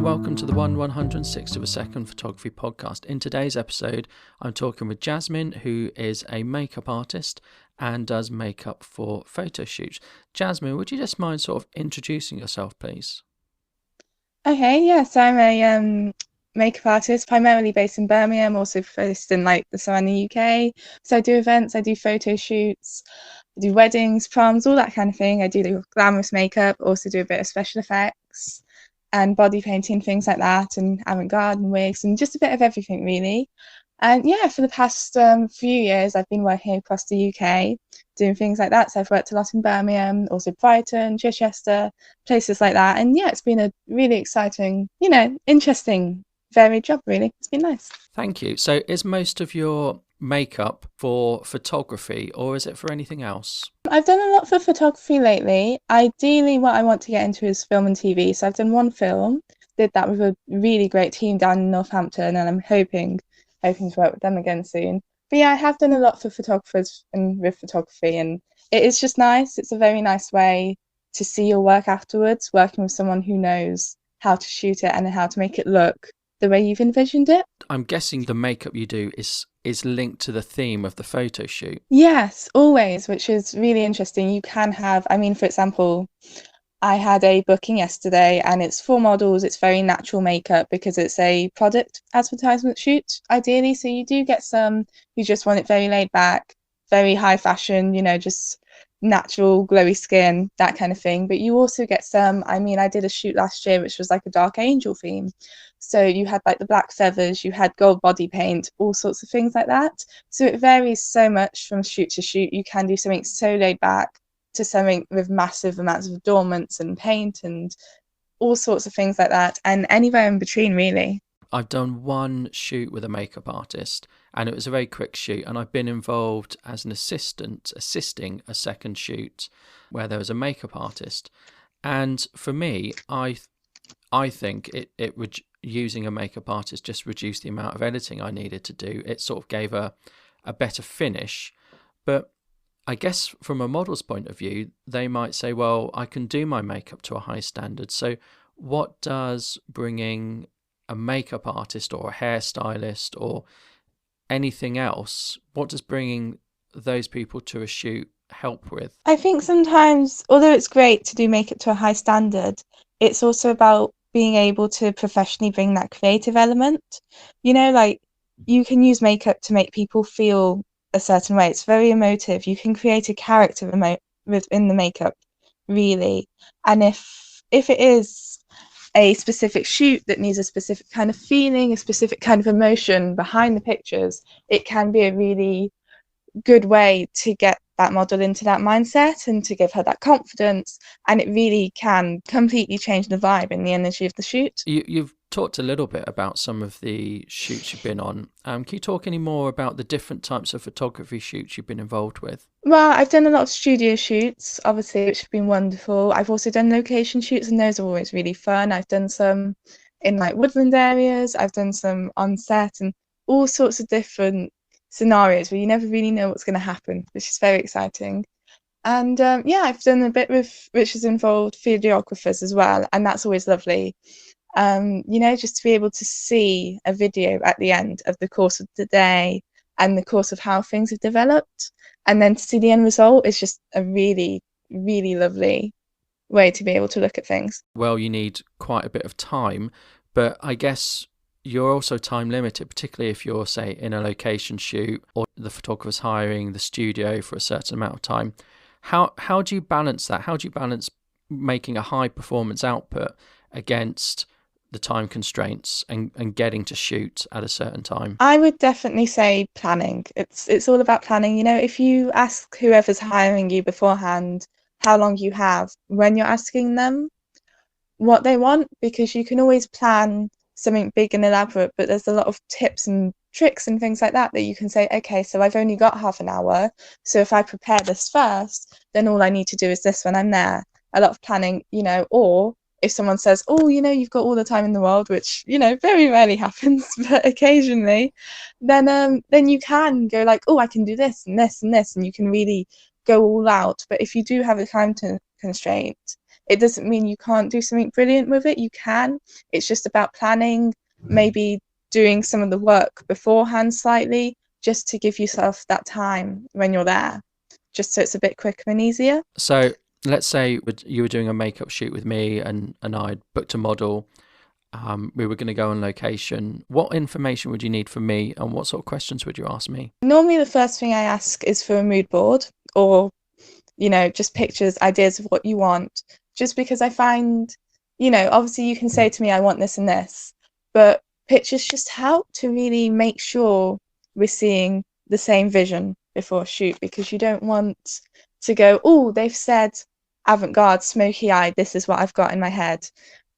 welcome to the 1/106 of a second photography podcast. In today's episode, I'm talking with Jasmine, who is a makeup artist and does makeup for photo shoots. Jasmine, would you just mind sort of introducing yourself, please? Okay, yes, I'm a makeup artist, primarily based in Birmingham, also based in the surrounding UK. So I do events, I do photo shoots, I do weddings, proms, all that kind of thing. I do the glamorous makeup, also do a bit of special effects and body painting, things like that, and avant-garde and wigs, and just a bit of everything really. And yeah, for the past few years, I've been working across the UK doing things like that. So I've worked a lot in Birmingham, also Brighton, Chichester, places like that. And yeah, it's been a really exciting, interesting, varied job, really. It's been nice. Thank you. So is most of your makeup for photography or is it for anything else? I've done a lot for photography lately. Ideally, what I want to get into is film and TV. So I've done one film, did that with a really great team down in Northampton, and I'm hoping to work with them again soon. But yeah, I have done a lot for photographers and with photography, and it is just nice. It's a very nice way to see your work afterwards, working with someone who knows how to shoot it and how to make it look the way you've envisioned it. I'm guessing the makeup you do is linked to the theme of the photo shoot. Yes, always, which is really interesting. You can have, for example, I had a booking yesterday and it's for models. It's very natural makeup because it's a product advertisement shoot, ideally. So you do get some who just want it very laid back, very high fashion, just natural, glowy skin, that kind of thing. But you also get some, I did a shoot last year, which was like a dark angel theme. So you had like the black feathers, you had gold body paint, all sorts of things like that. So it varies so much from shoot to shoot. You can do something so laid back to something with massive amounts of adornments and paint and all sorts of things like that, and anywhere in between, really. I've done one shoot with a makeup artist and it was a very quick shoot, and I've been involved as an assistant assisting a second shoot where there was a makeup artist. And for me, I think it would, using a makeup artist just reduced the amount of editing I needed to do. It sort of gave a better finish. But I guess from a model's point of view, they might say, well, I can do my makeup to a high standard. So what does bringing a makeup artist or a hairstylist or anything else, what does bringing those people to a shoot help with? I think sometimes, although it's great to do makeup to a high standard, it's also about being able to professionally bring that creative element. You can use makeup to make people feel a certain way. It's very emotive. You can create a character within the makeup, really. And if it is a specific shoot that needs a specific kind of feeling, a specific kind of emotion behind the pictures, it can be a really good way to get that model into that mindset and to give her that confidence, and it really can completely change the vibe and the energy of the shoot. You've talked a little bit about some of the shoots you've been on. Can you talk any more about the different types of photography shoots you've been involved with? Well, I've done a lot of studio shoots, obviously, which have been wonderful. I've also done location shoots, and those are always really fun. I've done some in woodland areas. I've done some on set and all sorts of different scenarios where you never really know what's going to happen, which is very exciting. And yeah, I've done a bit which has involved videographers as well, and that's always lovely. Just to be able to see a video at the end of the course of the day and the course of how things have developed, and then to see the end result is just a really, really lovely way to be able to look at things. Well, you need quite a bit of time, but I guess you're also time limited, particularly if you're, say, in a location shoot or the photographer's hiring the studio for a certain amount of time. How do you balance that? How do you balance making a high performance output against the time constraints and getting to shoot at a certain time? I would definitely say planning. It's all about planning. If you ask whoever's hiring you beforehand how long you have when you're asking them what they want, because you can always plan something big and elaborate, but there's a lot of tips and tricks and things like that you can say, okay, so I've only got half an hour, so if I prepare this first, then all I need to do is this when I'm there. A lot of planning, or if someone says, oh, you've got all the time in the world, which, very rarely happens, but occasionally, then you can go oh, I can do this and this and this, and you can really go all out. But if you do have a time constraint, It doesn't mean you can't do something brilliant with it. You can. It's just about planning, maybe doing some of the work beforehand slightly, just to give yourself that time when you're there, just so it's a bit quicker and easier. So let's say you were doing a makeup shoot with me, and I'd booked a model. We were going to go on location. What information would you need from me, and what sort of questions would you ask me? Normally, the first thing I ask is for a mood board, or just pictures, ideas of what you want, just because I find, obviously you can say to me, I want this and this, but pictures just help to really make sure we're seeing the same vision before a shoot, because you don't want to go, oh, they've said avant-garde, smoky eye, this is what I've got in my head,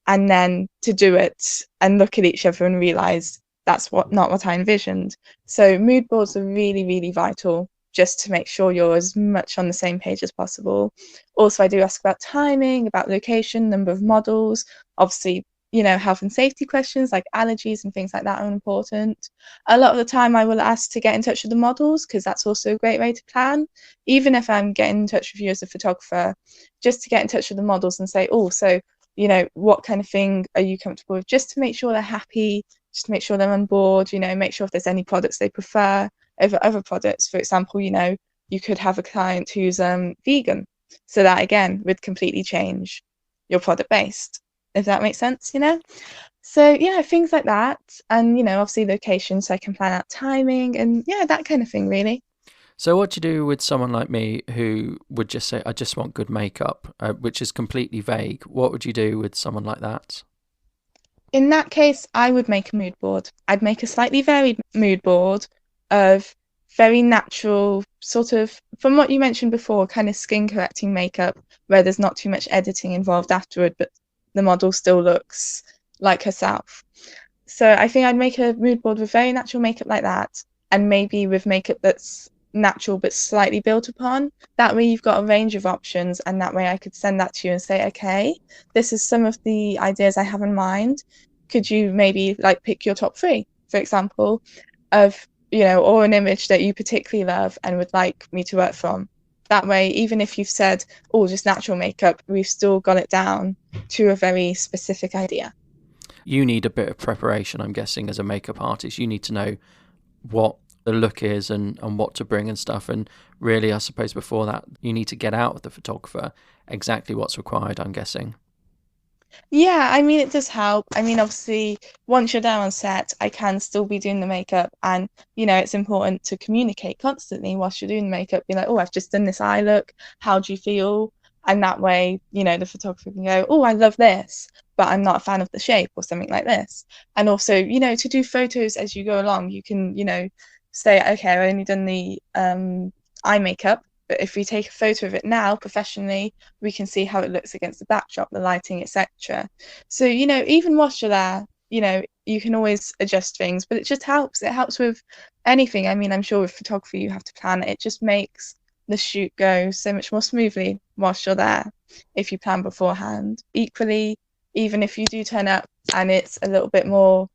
and then to do it and look at each other and realize that's not what I envisioned. So mood boards are really, really vital, just to make sure you're as much on the same page as possible. Also, I do ask about timing, about location, number of models. Obviously, health and safety questions like allergies and things like that are important. A lot of the time I will ask to get in touch with the models, because that's also a great way to plan. Even if I'm getting in touch with you as a photographer, just to get in touch with the models and say, oh, so, what kind of thing are you comfortable with? Just to make sure they're happy, just to make sure they're on board, make sure if there's any products they prefer over other products. For example, you could have a client who's vegan. So that, again, would completely change your product based, if that makes sense, So, yeah, things like that. And, obviously location, so I can plan out timing and, yeah, that kind of thing, really. So what do you do with someone like me who would just say, I just want good makeup, which is completely vague? What would you do with someone like that? In that case, I would make a mood board. I'd make a slightly varied mood board of very natural, sort of, from what you mentioned before, kind of skin correcting makeup, where there's not too much editing involved afterward, but the model still looks like herself. So I think I'd make a mood board with very natural makeup like that, and maybe with makeup that's natural but slightly built upon. That way you've got a range of options, and that way I could send that to you and say, okay, this is some of the ideas I have in mind. Could you maybe pick your top 3, for example, of, or an image that you particularly love and would like me to work from? That way, even if you've said, oh, just natural makeup, we've still got it down to a very specific idea. You need a bit of preparation, I'm guessing, as a makeup artist. You need to know what the look is and what to bring and stuff. And really, I suppose before that, you need to get out with the photographer exactly what's required, I'm guessing. Yeah, I mean, it does help. I mean, obviously, once you're down on set, I can still be doing the makeup. And, it's important to communicate constantly whilst you're doing the makeup. Be like, oh, I've just done this eye look. How do you feel? And that way, the photographer can go, oh, I love this, but I'm not a fan of the shape or something like this. And also, to do photos as you go along, you can, say, okay, I've only done the eye makeup, but if we take a photo of it now professionally, we can see how it looks against the backdrop, the lighting, etc. So, even whilst you're there, you can always adjust things, but it just helps. It helps with anything. I mean, I'm sure with photography, you have to plan it. It just makes the shoot go so much more smoothly whilst you're there if you plan beforehand. Equally, even if you do turn up and it's a little bit more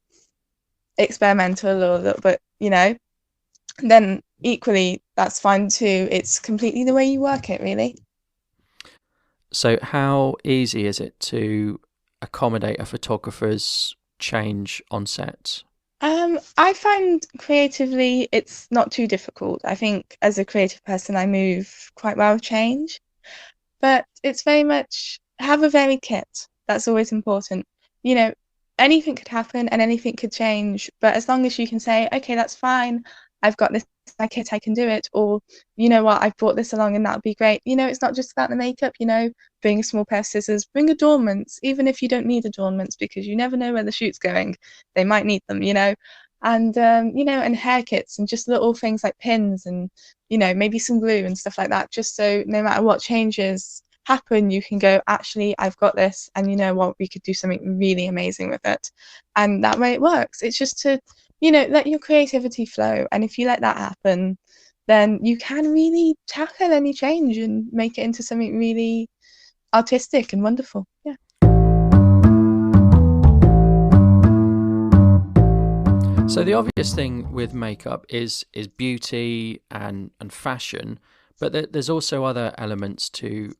experimental or a little bit, then equally that's fine too. It's completely the way you work it, really. So how easy is it to accommodate a photographer's change on set? I find creatively it's not too difficult. I think as a creative person I move quite well with change, but it's very much have a varied kit. That's always important. You know, anything could happen and anything could change, but as long as you can say, okay, that's fine, I've got this in my kit, I can do it, or you know what, I've brought this along and that would be great. It's not just about the makeup, bring a small pair of scissors, bring adornments, even if you don't need adornments, because you never know where the shoot's going. They might need them, and and hair kits and just little things like pins and maybe some glue and stuff like that, just so no matter what changes happen, you can go, actually, I've got this, and you know what, we could do something really amazing with it. And that way it works. It's just to let your creativity flow, and if you let that happen, then you can really tackle any change and make it into something really artistic and wonderful. Yeah. So the obvious thing with makeup is beauty and fashion, but there's also other elements to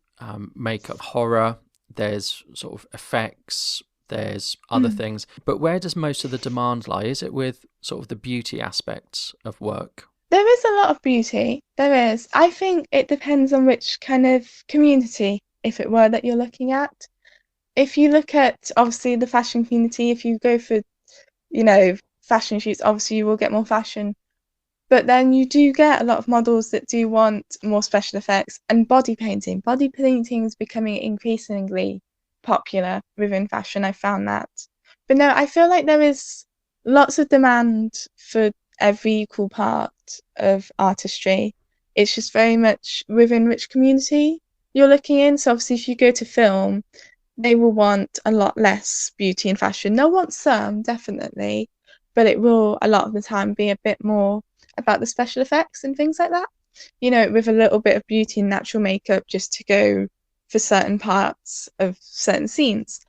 makeup. Horror, there's sort of effects, there's other things. But where does most of the demand lie? Is it with sort of the beauty aspects of work? There is a lot of beauty. There is. I think it depends on which kind of community, if it were, that you're looking at. If you look at obviously the fashion community, if you go for, fashion shoots, obviously you will get more fashion. But then you do get a lot of models that do want more special effects and body painting. Body painting is becoming increasingly popular within fashion. I found that. But no, I feel like there is lots of demand for every equal part of artistry. It's just very much within which community you're looking in. So obviously if you go to film, they will want a lot less beauty and fashion. They'll want some, definitely, but it will a lot of the time be a bit more about the special effects and things like that. With a little bit of beauty and natural makeup just to go for certain parts of certain scenes.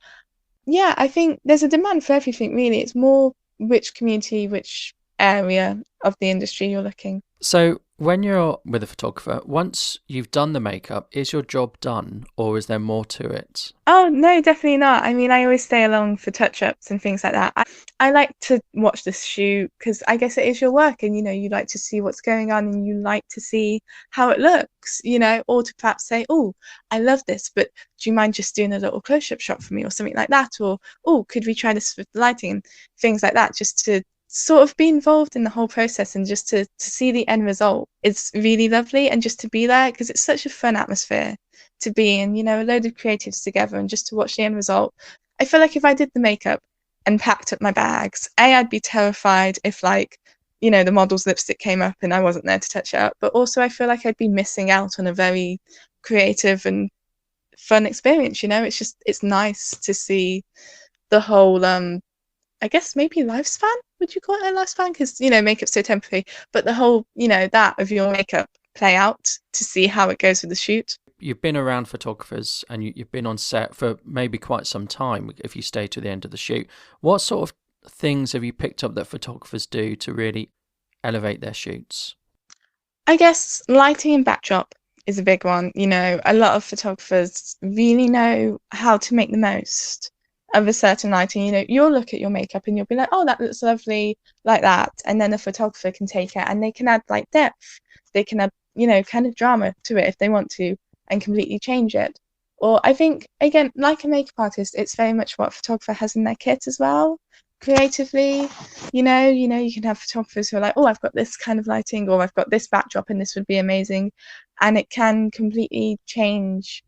Yeah, I think there's a demand for everything, really. It's more which community, which area of the industry you're looking. So when you're with a photographer, once you've done the makeup, is your job done or is there more to it? Oh, no, definitely not. I mean, I always stay along for touch-ups and things like that. I like to watch the shoot because I guess it is your work and, you like to see what's going on and you like to see how it looks, or to perhaps say, oh, I love this, but do you mind just doing a little close-up shot for me or something like that? Or, oh, could we try this with the lighting and things like that, just to sort of be involved in the whole process and just to see the end result is really lovely, and just to be there because it's such a fun atmosphere to be in, a load of creatives together and just to watch the end result. I feel like if I did the makeup and packed up my bags, I'd be terrified if the model's lipstick came up and I wasn't there to touch it up, but also I feel like I'd be missing out on a very creative and fun experience. It's nice to see the whole I guess maybe lifespan. Would you call it a lifespan? Because makeup's so temporary. But the whole that of your makeup play out to see how it goes with the shoot. You've been around photographers and you've been on set for maybe quite some time if you stay to the end of the shoot. What sort of things have you picked up that photographers do to really elevate their shoots? I guess lighting and backdrop is a big one. A lot of photographers really know how to make the most of a certain lighting. You'll look at your makeup and you'll be like, oh, that looks lovely like that. And then a photographer can take it and they can add depth. They can add, kind of drama to it if they want to and completely change it. Or I think, again, like a makeup artist, it's very much what a photographer has in their kit as well. Creatively, you can have photographers who are like, oh, I've got this kind of lighting or I've got this backdrop and this would be amazing. And it can completely change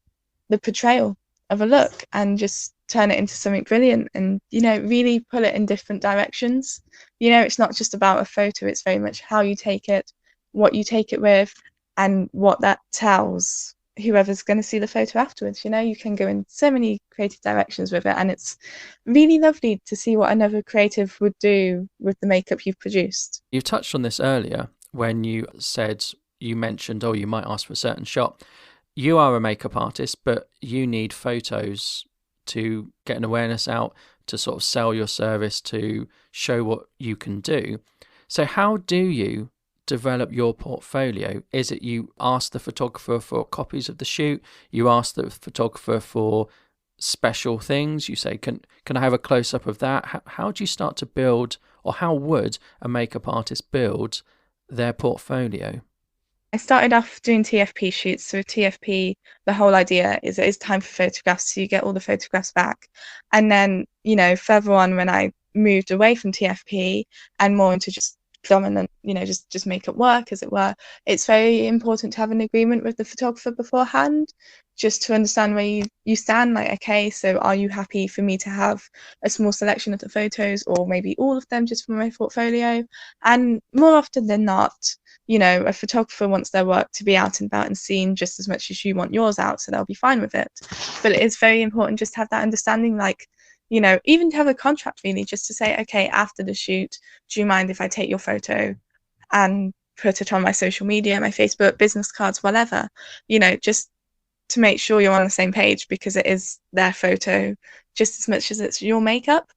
the portrayal of a look and just turn it into something brilliant and, really pull it in different directions. It's not just about a photo, it's very much how you take it, what you take it with, and what that tells whoever's going to see the photo afterwards. You can go in so many creative directions with it, and it's really lovely to see what another creative would do with the makeup you've produced. You've touched on this earlier when you mentioned, oh, you might ask for a certain shot. You are a makeup artist, but you need photos to get an awareness out, to sort of sell your service, to show what you can do. So how do you develop your portfolio? Is it you ask the photographer for copies of the shoot? You ask the photographer for special things? You say, can I have a close-up of that? How do you start to build, or how would a makeup artist build their portfolio? I started off doing TFP shoots. So TFP, the whole idea is it is time for photographs, so you get all the photographs back. And then, further on when I moved away from TFP and more into just dominant, just make it work, as it were, it's very important to have an agreement with the photographer beforehand, just to understand where you stand. Like, okay, so are you happy for me to have a small selection of the photos or maybe all of them just from my portfolio? And more often than not, a photographer wants their work to be out and about and seen just as much as you want yours out, so they'll be fine with it. But it is very important just to have that understanding, even to have a contract, really, just to say, okay, after the shoot, do you mind if I take your photo and put it on my social media, my Facebook, business cards, whatever, just to make sure you're on the same page, because it is their photo just as much as it's your makeup.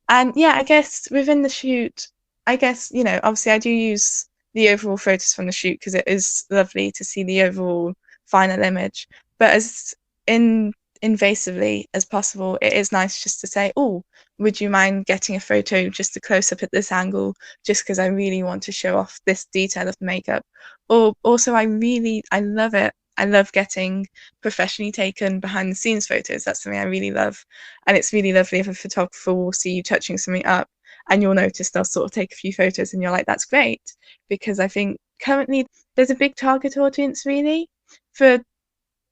And yeah, I guess within the shoot, obviously I do use the overall photos from the shoot because it is lovely to see the overall final image. But as in invasively as possible, it is nice just to say, oh, would you mind getting a photo just a close up at this angle, just because I really want to show off this detail of the makeup. Or also, I love it. I love getting professionally taken behind the scenes photos. That's something I really love. And it's really lovely if a photographer will see you touching something up and you'll notice they'll sort of take a few photos and you're like, that's great. Because I think currently there's a big target audience really for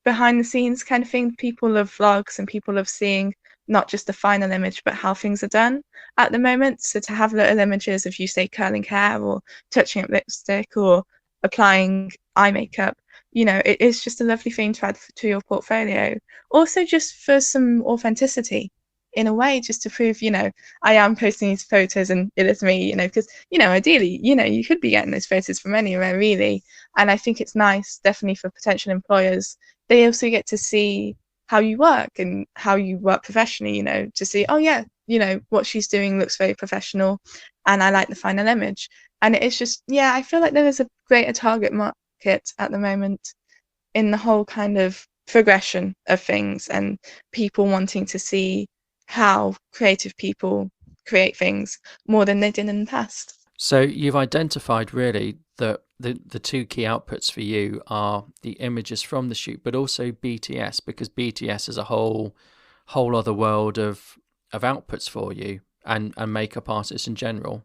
behind the scenes kind of thing. People love vlogs and people love seeing not just the final image, but how things are done at the moment. So to have little images of you, say, curling hair or touching up lipstick or applying eye makeup, it is just a lovely thing to add to your portfolio. Also, just for some authenticity in a way, just to prove, I am posting these photos and it is me, because, ideally, you could be getting those photos from anywhere, really. And I think it's nice, definitely for potential employers. They also get to see how you work and how you work professionally, to see, oh, yeah, what she's doing looks very professional and I like the final image. And it's just, yeah, I feel like there is a greater target market at the moment in the whole kind of progression of things and people wanting to see how creative people create things more than they did in the past. So you've identified really that the two key outputs for you are the images from the shoot, but also BTS, because BTS is a whole other world of outputs for you and makeup artists in general.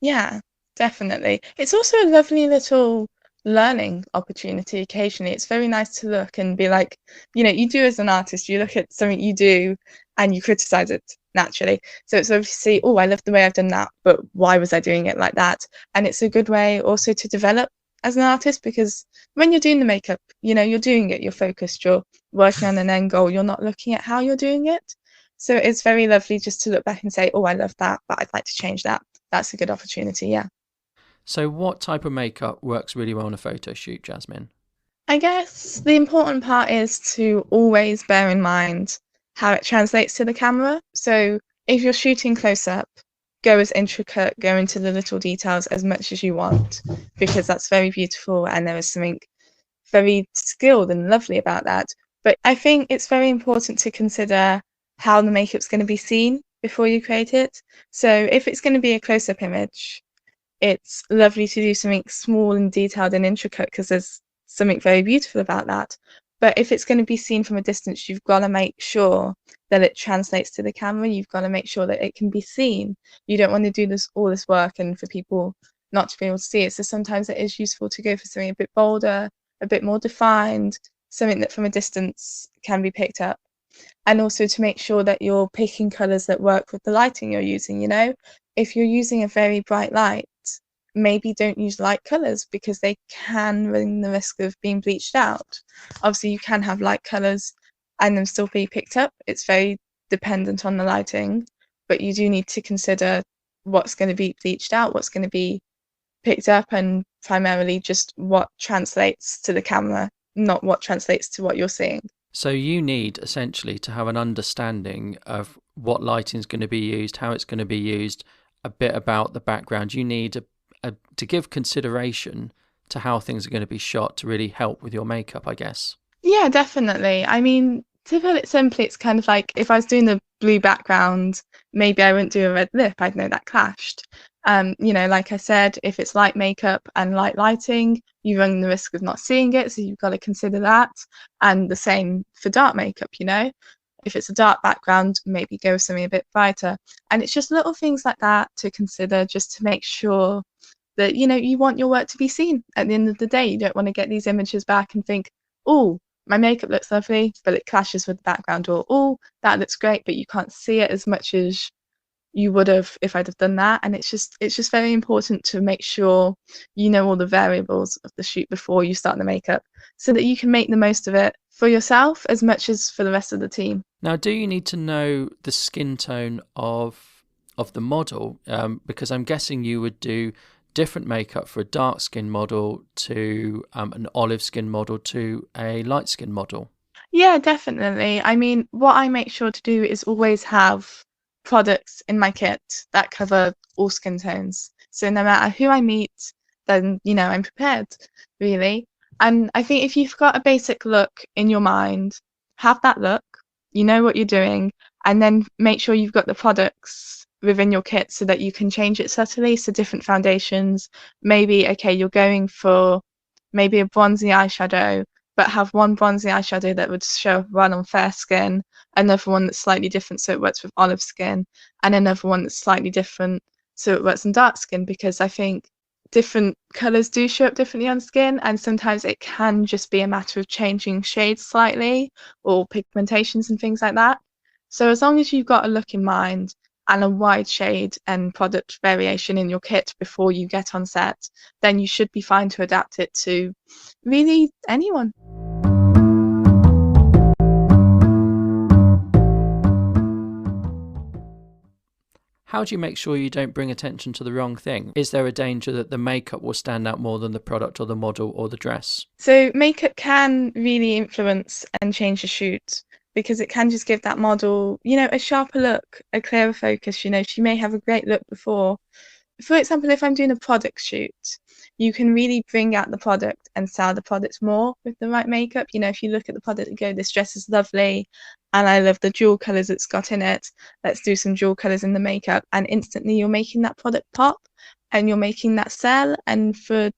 Yeah, definitely. It's also a lovely little learning opportunity occasionally. It's very nice to look and be like, you do as an artist, you look at something you do and you criticize it naturally. So it's obviously, oh, I love the way I've done that, but why was I doing it like that? And it's a good way also to develop as an artist because when you're doing the makeup, you're doing it, you're focused, you're working on an end goal, you're not looking at how you're doing it. So it's very lovely just to look back and say, oh, I love that, but I'd like to change that. That's a good opportunity, yeah. So what type of makeup works really well on a photo shoot, Jasmine? I guess the important part is to always bear in mind how it translates to the camera. So if you're shooting close up, go as intricate, go into the little details as much as you want, because that's very beautiful and there is something very skilled and lovely about that. But I think it's very important to consider how the makeup's going to be seen before you create it. So if it's going to be a close-up image, it's lovely to do something small and detailed and intricate because there's something very beautiful about that. But if it's going to be seen from a distance, you've got to make sure that it translates to the camera. You've got to make sure that it can be seen. You don't want to do all this work and for people not to be able to see it. So sometimes it is useful to go for something a bit bolder, a bit more defined, something that from a distance can be picked up. And also to make sure that you're picking colours that work with the lighting you're using, If you're using a very bright light, maybe don't use light colours because they can run the risk of being bleached out. Obviously, you can have light colours and them still be picked up. It's very dependent on the lighting, but you do need to consider what's going to be bleached out, what's going to be picked up, and primarily just what translates to the camera, not what translates to what you're seeing. So you need essentially to have an understanding of what lighting is going to be used, how it's going to be used, a bit about the background. You need to give consideration to how things are going to be shot to really help with your makeup, I guess. Yeah, definitely. I mean, to put it simply, it's kind of like if I was doing the blue background, maybe I wouldn't do a red lip. I'd know that clashed. Like I said, if it's light makeup and light lighting, you run the risk of not seeing it, so you've got to consider that. And the same for dark makeup, If it's a dark background, maybe go with something a bit brighter. And it's just little things like that to consider just to make sure that, you want your work to be seen at the end of the day. You don't want to get these images back and think, oh, my makeup looks lovely, but it clashes with the background, or oh, that looks great, but you can't see it as much as you would have if I'd have done that. And it's just very important to make sure you know all the variables of the shoot before you start the makeup so that you can make the most of it for yourself as much as for the rest of the team. Now, do you need to know the skin tone of the model? Because I'm guessing you would do different makeup for a dark skin model to an olive skin model to a light skin model. Yeah, definitely. I mean, what I make sure to do is always have products in my kit that cover all skin tones. So no matter who I meet, then, I'm prepared, really. And I think if you've got a basic look in your mind, have that look. you know what you're doing, and then make sure you've got the products within your kit so that you can change it subtly. So different foundations, maybe, okay, you're going for maybe a bronzy eyeshadow, but have one bronzy eyeshadow that would show well on fair skin, another one that's slightly different so it works with olive skin, and another one that's slightly different so it works on dark skin, because I think different colours do show up differently on skin, and sometimes it can just be a matter of changing shades slightly or pigmentations and things like that. So as long as you've got a look in mind and a wide shade and product variation in your kit before you get on set, then you should be fine to adapt it to really anyone. How do you make sure you don't bring attention to the wrong thing? Is there a danger that the makeup will stand out more than the product or the model or the dress? So makeup can really influence and change a shoot, because it can just give that model, a sharper look, a clearer focus. She may have a great look before. For example, if I'm doing a product shoot, you can really bring out the product and sell the product more with the right makeup. If you look at the product and go, this dress is lovely and I love the jewel colours it's got in it, let's do some jewel colours in the makeup, and instantly you're making that product pop and you're making that sell. And for,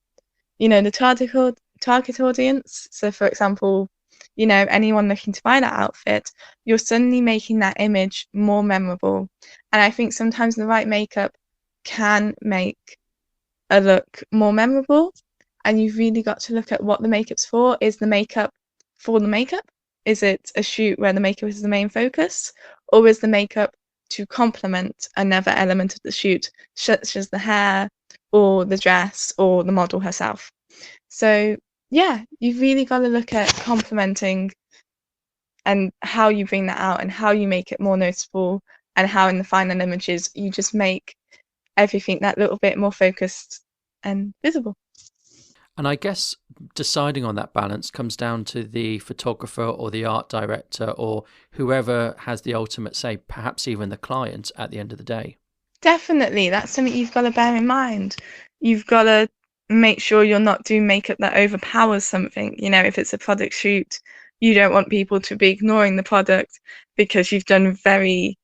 the target audience, so for example, anyone looking to buy that outfit, you're suddenly making that image more memorable. And I think sometimes the right makeup can make a look more memorable, and you've really got to look at what the makeup's for. Is the makeup for the makeup? Is it a shoot where the makeup is the main focus, or is the makeup to complement another element of the shoot, such as the hair or the dress or the model herself? So yeah, you've really got to look at complementing and how you bring that out and how you make it more noticeable, and how in the final images you just make everything that little bit more focused and visible. And I guess deciding on that balance comes down to the photographer or the art director or whoever has the ultimate say, perhaps even the client at the end of the day. Definitely, that's something you've got to bear in mind. You've got to make sure you're not doing makeup that overpowers something. If it's a product shoot, you don't want people to be ignoring the product because you've done very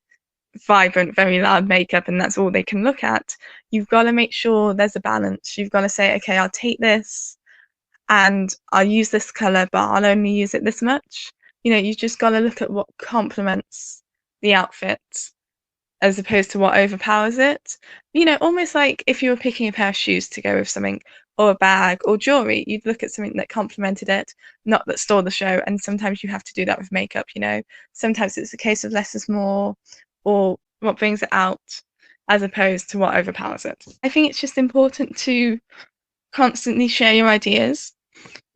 vibrant, very loud makeup and that's all they can look at. You've got to make sure there's a balance. You've got to say, okay, I'll take this and I'll use this colour, but I'll only use it this much. You've just got to look at what complements the outfit as opposed to what overpowers it. Almost like if you were picking a pair of shoes to go with something, or a bag or jewelry, you'd look at something that complemented it, not that stole the show. And sometimes you have to do that with makeup. Sometimes it's a case of less is more, or what brings it out as opposed to what overpowers it. I think it's just important to constantly share your ideas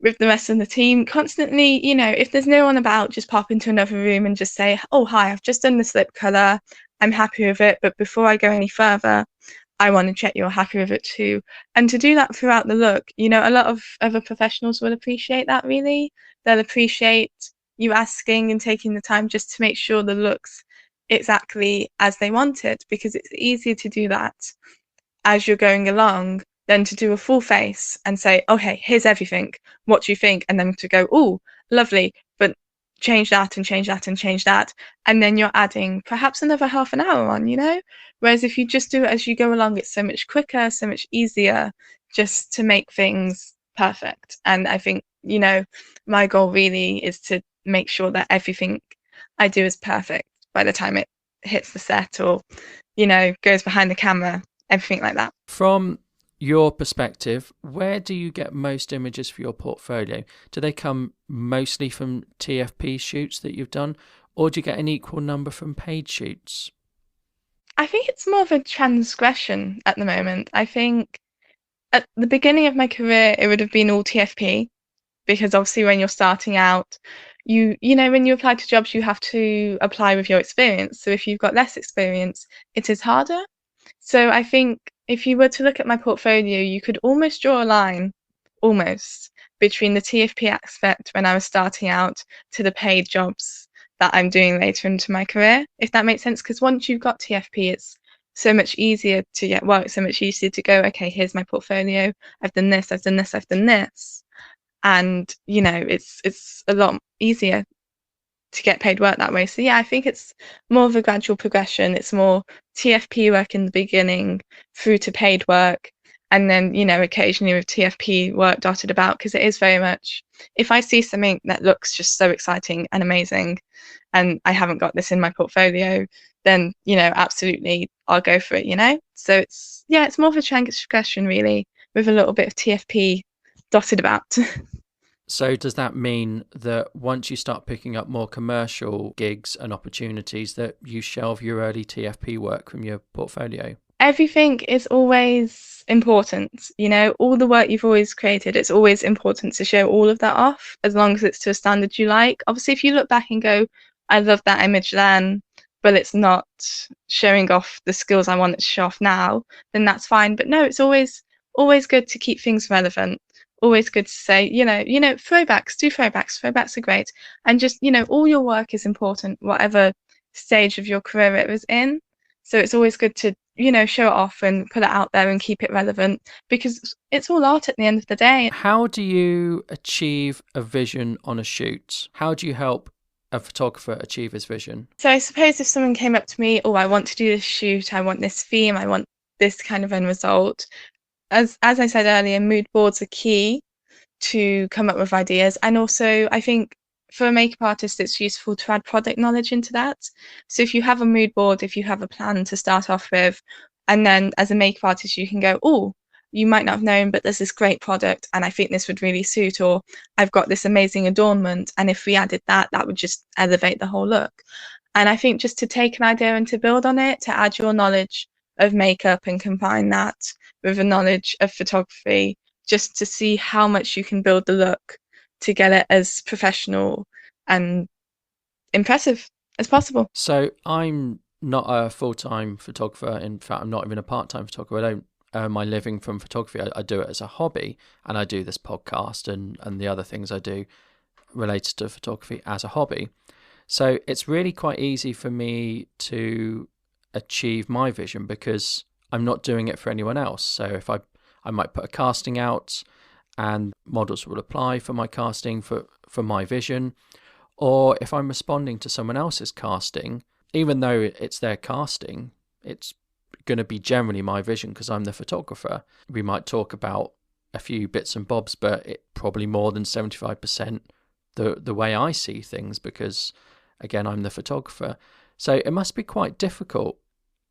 with the rest of the team. Constantly, if there's no one about, just pop into another room and just say, oh, hi, I've just done this lip colour. I'm happy with it, but before I go any further, I want to check you're happy with it too. And to do that throughout the look, a lot of other professionals will appreciate that, really. They'll appreciate you asking and taking the time just to make sure the look's exactly as they want it, because it's easier to do that as you're going along than to do a full face and say, okay, here's everything. What do you think? And then to go, oh, lovely, but change that and change that and change that. And then you're adding perhaps another half an hour on, Whereas if you just do it as you go along, it's so much quicker, so much easier just to make things perfect. And I think, my goal really is to make sure that everything I do is perfect by the time it hits the set or, goes behind the camera, everything like that. From your perspective, where do you get most images for your portfolio? Do they come mostly from TFP shoots that you've done, or do you get an equal number from paid shoots? I think it's more of a transgression at the moment. I think at the beginning of my career, it would have been all TFP, because obviously when you're starting out, when you apply to jobs, you have to apply with your experience. So if you've got less experience, it is harder. So I think if you were to look at my portfolio, you could almost draw a line, almost, between the TFP aspect when I was starting out to the paid jobs that I'm doing later into my career, if that makes sense. Because once you've got TFP, it's so much easier to get work, so much easier to go, okay, here's my portfolio. I've done this, I've done this, I've done this. And, it's a lot easier. to get paid work that way. So yeah, I think it's more of a gradual progression. It's more TFP work in the beginning through to paid work, and then, occasionally with TFP work dotted about, because it is very much, if I see something that looks just so exciting and amazing and I haven't got this in my portfolio, then, absolutely I'll go for it. So it's more of a transgression really, with a little bit of TFP dotted about. So does that mean that once you start picking up more commercial gigs and opportunities that you shelve your early TFP work from your portfolio? Everything is always important. All the work you've always created, it's always important to show all of that off, as long as it's to a standard you like. Obviously, if you look back and go, I love that image then, but it's not showing off the skills I want it to show off now, then that's fine. But no, it's always good to keep things relevant. Always good to say, throwbacks, do throwbacks. Throwbacks are great. And just, all your work is important, whatever stage of your career it was in. So it's always good to, show it off and put it out there and keep it relevant, because it's all art at the end of the day. How do you achieve a vision on a shoot? How do you help a photographer achieve his vision? So I suppose if someone came up to me, oh, I want to do this shoot, I want this theme, I want this kind of end result. As I said earlier, mood boards are key to come up with ideas. And also, I think for a makeup artist, it's useful to add product knowledge into that. So if you have a mood board, if you have a plan to start off with, and then as a makeup artist, you can go, oh, you might not have known, but there's this great product and I think this would really suit, or I've got this amazing adornment, and if we added that, that would just elevate the whole look. And I think just to take an idea and to build on it, to add your knowledge of makeup and combine that with a knowledge of photography, just to see how much you can build the look to get it as professional and impressive as possible. So I'm not a full-time photographer. In fact, I'm not even a part-time photographer. I don't earn my living from photography. I do it as a hobby, and I do this podcast and the other things I do related to photography as a hobby. So it's really quite easy for me to achieve my vision because I'm not doing it for anyone else. So if I might put a casting out and models will apply for my casting for my vision. Or if I'm responding to someone else's casting, even though it's their casting, it's going to be generally my vision because I'm the photographer. We might talk about a few bits and bobs, but it probably more than 75% the way I see things, because again, I'm the photographer. So it must be quite difficult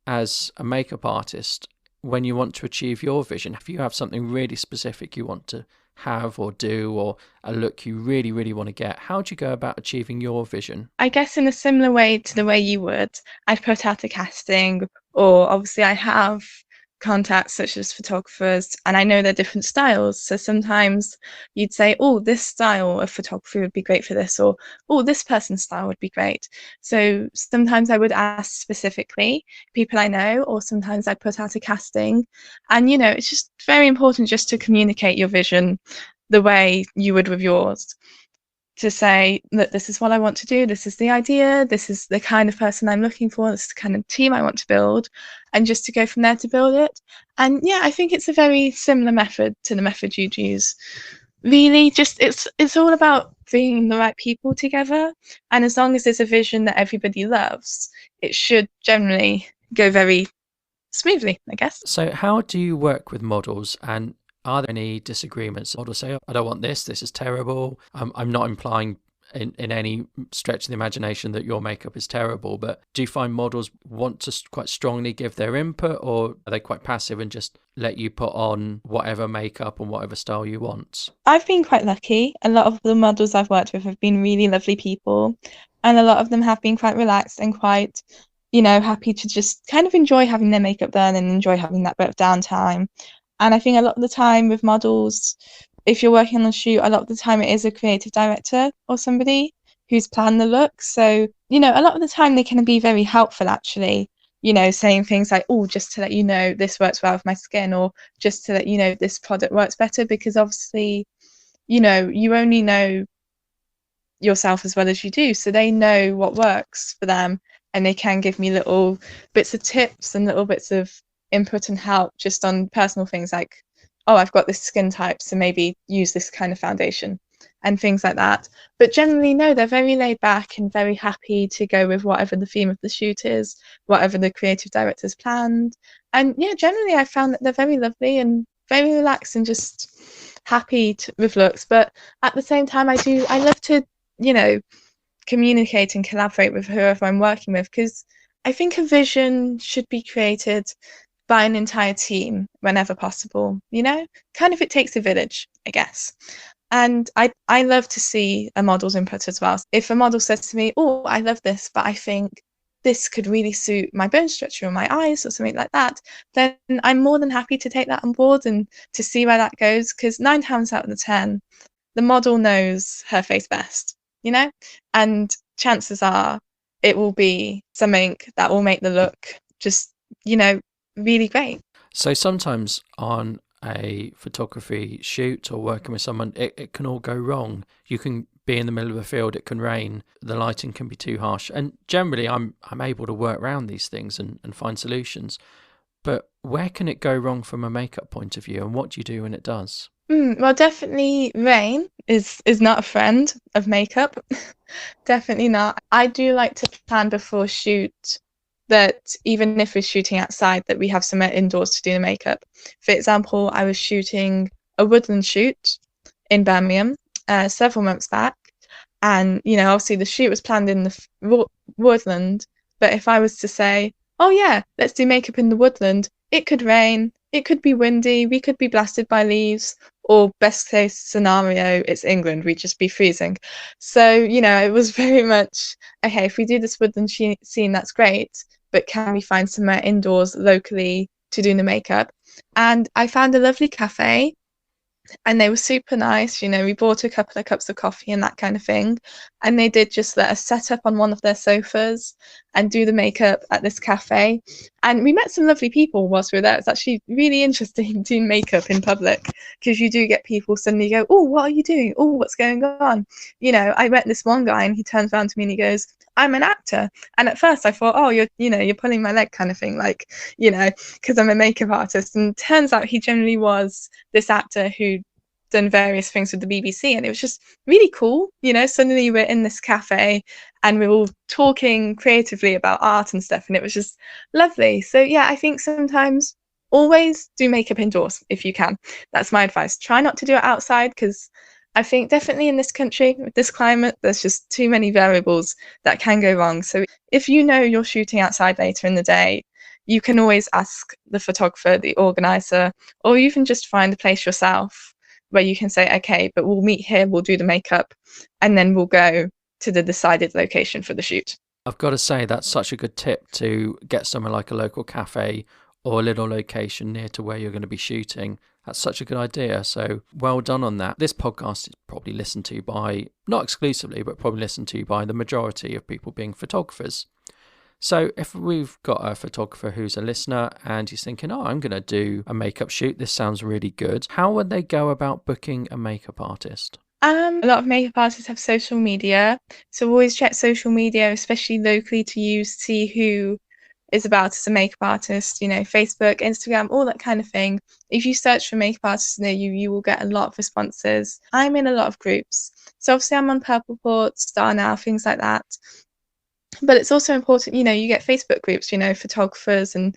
as a makeup artist when you want to achieve your vision. If you have something really specific you want to have or do, or a look you really, really want to get, how do you go about achieving your vision? I guess in a similar way to the way you would, I'd put out a casting, or obviously I have contacts such as photographers, and I know they're different styles. So sometimes you'd say, oh, this style of photography would be great for this, or oh, this person's style would be great. So sometimes I would ask specifically people I know, or sometimes I'd put out a casting. And it's just very important just to communicate your vision the way you would with yours, to say that this is what I want to do, this is the idea, this is the kind of person I'm looking for, this is the kind of team I want to build, and just to go from there to build it. And yeah, I think it's a very similar method to the method you'd use. Really, just it's all about bringing the right people together, and as long as there's a vision that everybody loves, it should generally go very smoothly, I guess. So how do you work with models, and are there any disagreements? Models say, oh, I don't want this is terrible. I'm not implying in any stretch of the imagination that your makeup is terrible, but do you find models want to quite strongly give their input, or are they quite passive and just let you put on whatever makeup and whatever style you want? I've been quite lucky. A lot of the models I've worked with have been really lovely people, and a lot of them have been quite relaxed and quite, happy to just kind of enjoy having their makeup done and enjoy having that bit of downtime. And I think a lot of the time with models, if you're working on a shoot, a lot of the time it is a creative director or somebody who's planned the look. So, a lot of the time they can be very helpful, actually, saying things like, oh, just to let you know, this works well with my skin, or just to let you know, this product works better, because obviously, you only know yourself as well as you do. So they know what works for them, and they can give me little bits of tips and little bits of input and help just on personal things like, oh, I've got this skin type, so maybe use this kind of foundation. and things like that. But generally, no, they're very laid back and very happy to go with whatever the theme of the shoot is, whatever the creative director's planned. And yeah, generally, I found that they're very lovely and very relaxed and just happy with looks. But at the same time, I love to, communicate and collaborate with whoever I'm working with, because I think a vision should be created by an entire team whenever possible, kind of it takes a village, I guess. And I love to see a model's input as well. If a model says to me, oh, I love this, but I think this could really suit my bone structure or my eyes or something like that, then I'm more than happy to take that on board and to see where that goes, because 9 times out of the 10, the model knows her face best, and chances are it will be something that will make the look just, really great. So sometimes on a photography shoot or working with someone, it can all go wrong. You can be in the middle of a field, it can rain, the lighting can be too harsh. And generally I'm able to work around these things and find solutions. But where can it go wrong from a makeup point of view, and what do you do when it does? Well, definitely rain is not a friend of makeup. Definitely not. I do like to plan before shoot that even if we're shooting outside, that we have somewhere indoors to do the makeup. For example, I was shooting a woodland shoot in Birmingham several months back, and obviously the shoot was planned in the woodland. But if I was to say, oh yeah, let's do makeup in the woodland, it could rain, it could be windy, we could be blasted by leaves, or best case scenario, it's England, we'd just be freezing. So, it was very much, okay, if we do this woodland scene, that's great, but can we find somewhere indoors locally to do the makeup? And I found a lovely cafe, and they were super nice. We bought a couple of cups of coffee and that kind of thing, and they did just let us set up on one of their sofas and do the makeup at this cafe. And we met some lovely people whilst we were there. It's actually really interesting doing makeup in public, because you do get people suddenly go, oh, what are you doing? Oh, what's going on? I met this one guy, and he turns around to me and he goes, I'm an actor. And at first I thought, oh, you're pulling my leg kind of thing, like, because I'm a makeup artist. And turns out he generally was this actor who done various things with the BBC, and it was just really cool. Suddenly we're in this cafe and we're all talking creatively about art and stuff, and it was just lovely. So yeah, I think sometimes always do makeup indoors if you can. That's my advice. Try not to do it outside, because I think definitely in this country with this climate, there's just too many variables that can go wrong. So if you're shooting outside later in the day, you can always ask the photographer, the organizer, or even just find a place yourself where you can say, okay, but we'll meet here, we'll do the makeup, and then we'll go to the decided location for the shoot. I've got to say, that's such a good tip, to get somewhere like a local cafe or a little location near to where you're going to be shooting. That's such a good idea. So well done on that. This podcast is probably listened to by, not exclusively, but probably listened to by the majority of people being photographers. So if we've got a photographer who's a listener and he's thinking, oh, I'm going to do a makeup shoot, this sounds really good, how would they go about booking a makeup artist? A lot of makeup artists have social media. So always check social media, especially locally, to see who is about as a makeup artist, Facebook, Instagram, all that kind of thing. If you search for makeup artists near you, you will get a lot of responses. I'm in a lot of groups. So obviously I'm on Purple Port, Star Now, things like that. But it's also important, you get Facebook groups, photographers and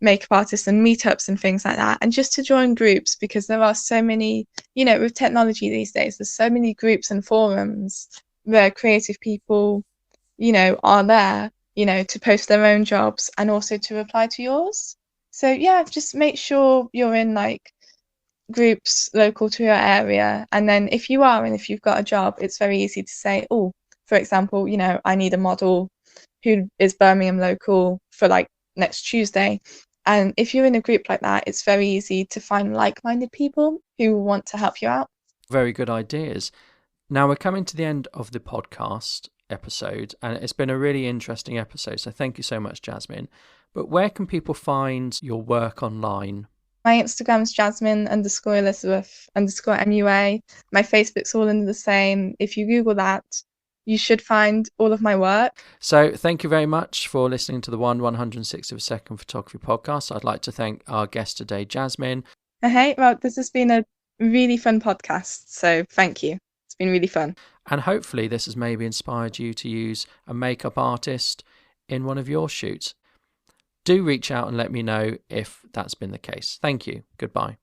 makeup artists and meetups and things like that. And just to join groups, because there are so many, with technology these days, there's so many groups and forums where creative people, are there, to post their own jobs and also to reply to yours. So yeah, just make sure you're in like groups local to your area. And then if you've got a job, it's very easy to say, oh, for example, I need a model who is Birmingham local for like next Tuesday. And if you're in a group like that, it's very easy to find like-minded people who want to help you out. Very good ideas. Now we're coming to the end of the podcast episode, and it's been a really interesting episode. So thank you so much, Jasmine. But where can people find your work online? My Instagram's Jasmine_Elizabeth_MUA. My Facebook's all under the same. If you Google that, you should find all of my work. So thank you very much for listening to the 160th Photography Podcast. I'd like to thank our guest today, Jasmine. Well, this has been a really fun podcast, so thank you. It's been really fun. And hopefully this has maybe inspired you to use a makeup artist in one of your shoots. Do reach out and let me know if that's been the case. Thank you. Goodbye.